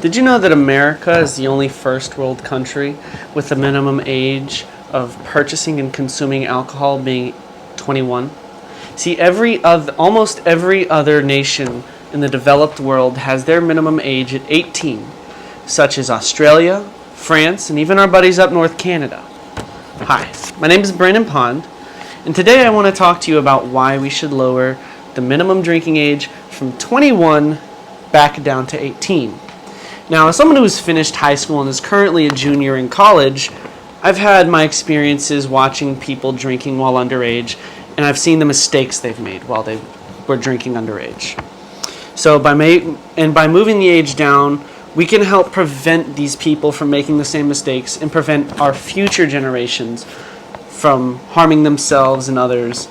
Did you know that America is the only first world country with the minimum age of purchasing and consuming alcohol being 21? See, almost every other nation in the developed world has their minimum age at 18, such as Australia, France, and even our buddies up north, Canada. Hi, my name is Brandon Pond, and today I want to talk to you about why we should lower the minimum drinking age from 21 back down to 18. Now, as someone who has finished high school and is currently a junior in college, I've had my experiences watching people drinking while underage, and I've seen the mistakes they've made while they were drinking underage. So by moving the age down, we can help prevent these people from making the same mistakes and prevent our future generations from harming themselves and others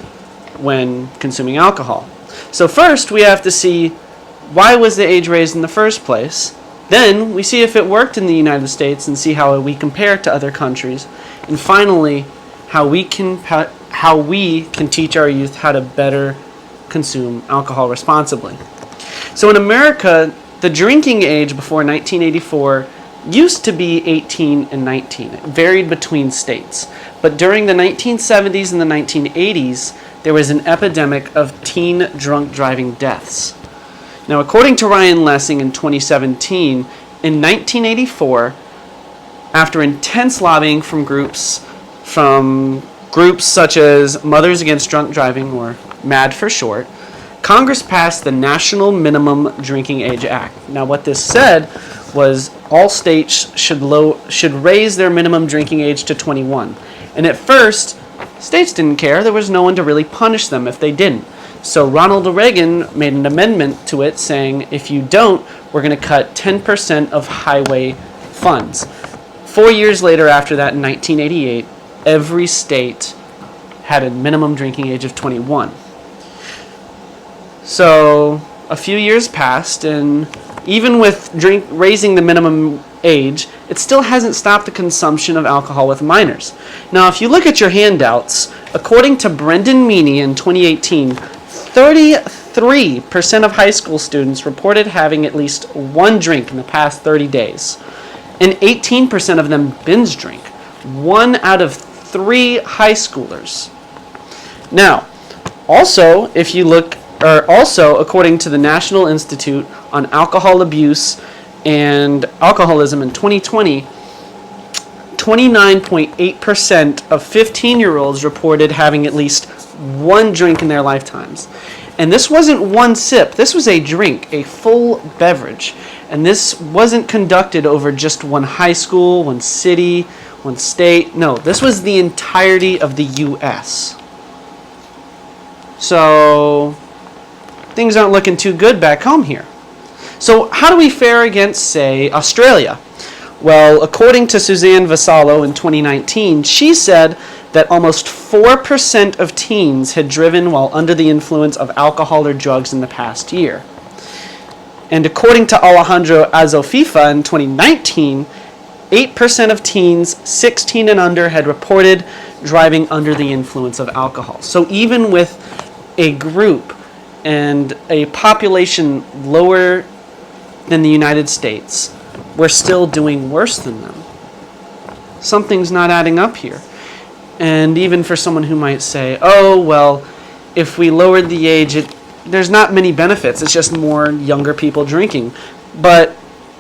when consuming alcohol. So first, we have to see why was the age raised in the first place. Then we see if it worked in the United States and see how we compare it to other countries. And finally, how we can teach our youth how to better consume alcohol responsibly. So in America, the drinking age before 1984 used to be 18 and 19. It varied between states. But during the 1970s and the 1980s, there was an epidemic of teen drunk driving deaths. Now, according to Ryan Lessing in 2017, in 1984, after intense lobbying from groups such as Mothers Against Drunk Driving, or MAD for short, Congress passed the National Minimum Drinking Age Act. Now, what this said was all states should raise their minimum drinking age to 21. And at first, states didn't care. There was no one to really punish them if they didn't. So Ronald Reagan made an amendment to it saying, if you don't, we're going to cut 10% of highway funds. 4 years later, after that, in 1988, every state had a minimum drinking age of 21. So a few years passed, and even with raising the minimum age, it still hasn't stopped the consumption of alcohol with minors. Now, if you look at your handouts, according to Brendan Meany in 2018, 33% of high school students reported having at least one drink in the past 30 days, and 18% of them binge drink. 1 out of 3 high schoolers. Now, also, according to the National Institute on Alcohol Abuse and Alcoholism in 2020, 29.8% of 15-year-olds reported having at least one drink in their lifetimes. And this wasn't one sip. This was a drink, a full beverage. And this wasn't conducted over just one high school, one city, one state. No, this was the entirety of the U.S. So things aren't looking too good back home here. So how do we fare against, say, Australia? Well, according to Suzanne Vassallo in 2019, she said that almost 4% of teens had driven while under the influence of alcohol or drugs in the past year. And according to Alejandro Azofifa in 2019, 8% of teens 16 and under had reported driving under the influence of alcohol. So even with a group and a population lower than the United States, we're still doing worse than them. Something's not adding up here. And even for someone who might say, oh, well, if we lowered the age, there's not many benefits. It's just more younger people drinking. But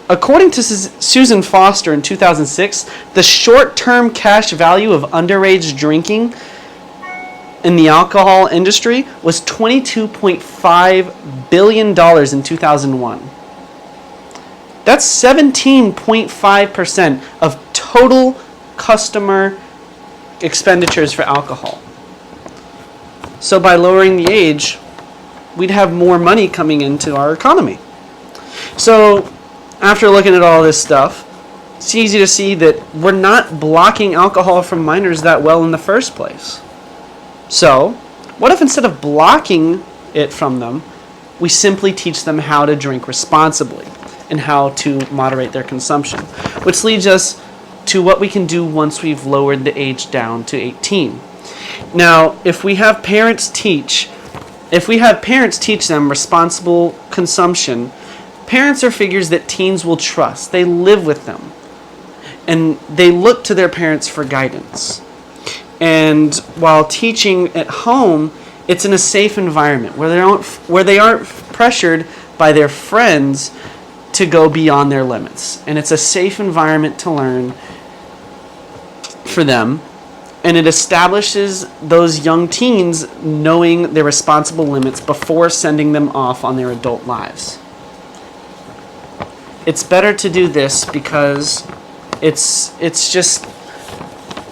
according to Susan Foster in 2006, the short-term cash value of underage drinking in the alcohol industry was $22.5 billion in 2001. That's 17.5% of total customer expenditures for alcohol. So by lowering the age, we'd have more money coming into our economy. So after looking at all this stuff, it's easy to see that we're not blocking alcohol from minors that well in the first place. So what if instead of blocking it from them, we simply teach them how to drink responsibly and how to moderate their consumption? Which leads us to what we can do once we've lowered the age down to 18. Now, if we have parents teach them responsible consumption, Parents are figures that teens will trust. They live with them. And they look to their parents for guidance. And while teaching at home, it's in a safe environment where they aren't pressured by their friends to go beyond their limits. And it's a safe environment to learn for them. And it establishes those young teens knowing their responsible limits before sending them off on their adult lives. It's better to do this because it's just,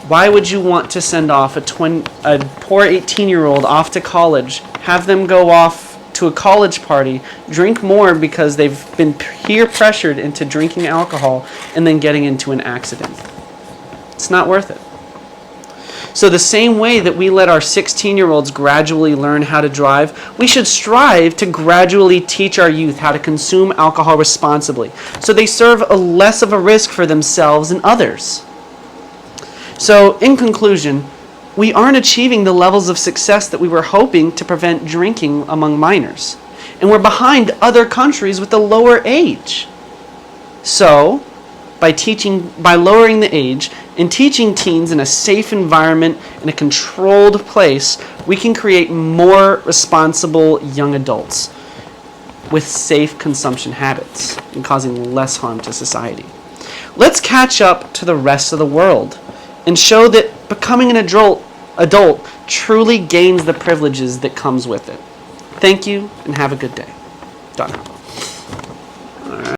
why would you want to send off a poor 18-year-old off to college, have them go off to a college party, drink more because they've been peer pressured into drinking alcohol and then getting into an accident? It's not worth it. So the same way that we let our 16-year-olds gradually learn how to drive, we should strive to gradually teach our youth how to consume alcohol responsibly, so they serve less of a risk for themselves and others. So in conclusion, we aren't achieving the levels of success that we were hoping to prevent drinking among minors. And we're behind other countries with a lower age. So, by lowering the age and teaching teens in a safe environment, in a controlled place, we can create more responsible young adults with safe consumption habits and causing less harm to society. Let's catch up to the rest of the world and show that becoming an adult truly gains the privileges that comes with it. Thank you and have a good day. Done.